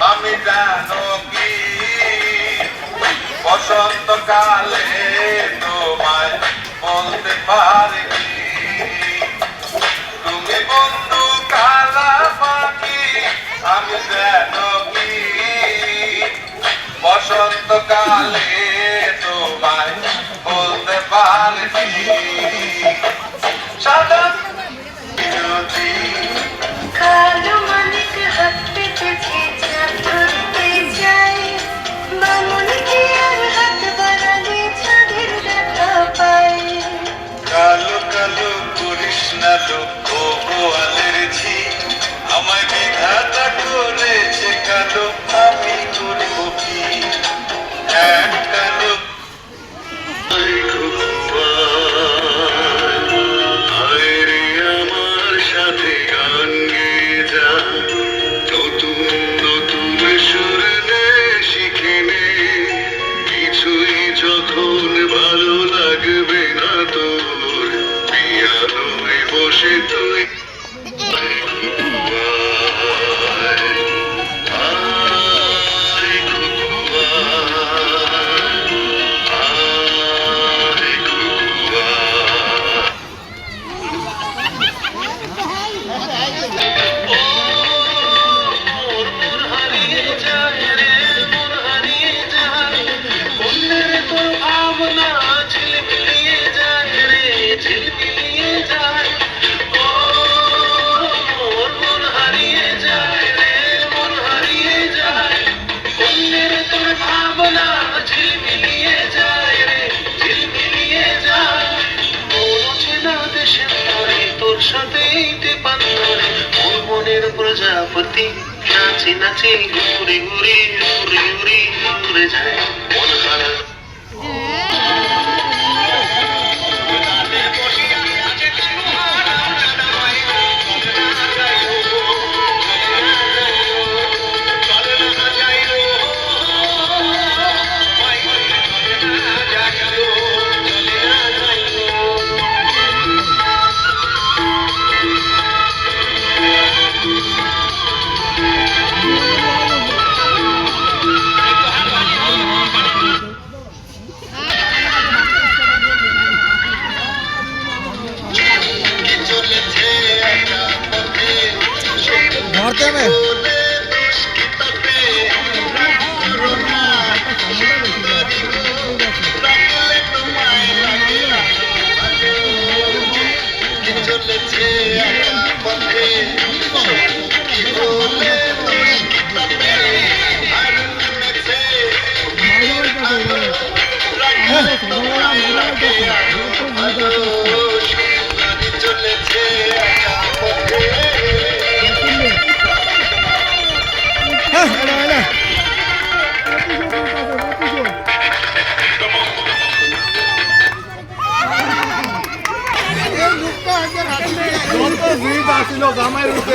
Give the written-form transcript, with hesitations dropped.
আমি জানো কি বসন্তকালে তোমায় বলতে পারিনি তুমি বন্ধু কালা পাখি আমি জানো কি বসন্তকালে তোমায় বলতে পারিনি সাদা যদি কালো মানিক হাত পেতেছে চাঁদ ধরতে যায় মামুনিকে আর হাত বাড়ালে চাঁদের দেখা পায় কালো কালো করিস না লোক গোয়ালের ঝি আমায় বিধাতা করেছে কালো আমি করব কি এক কালো আমার সাথে গান গেয়ে যা নতুন নতুন সুর নে শিখে নে কিছুই যখন ভালো লাগবে না তোর পিয়ানোয় বসে তুই প্রজাপতি নাচে নাচে ঘুরে ঘুরে ঘুরে ঘুরে ঘুরে যায় মন খারাপ ধরতে হবে জামাই রূপে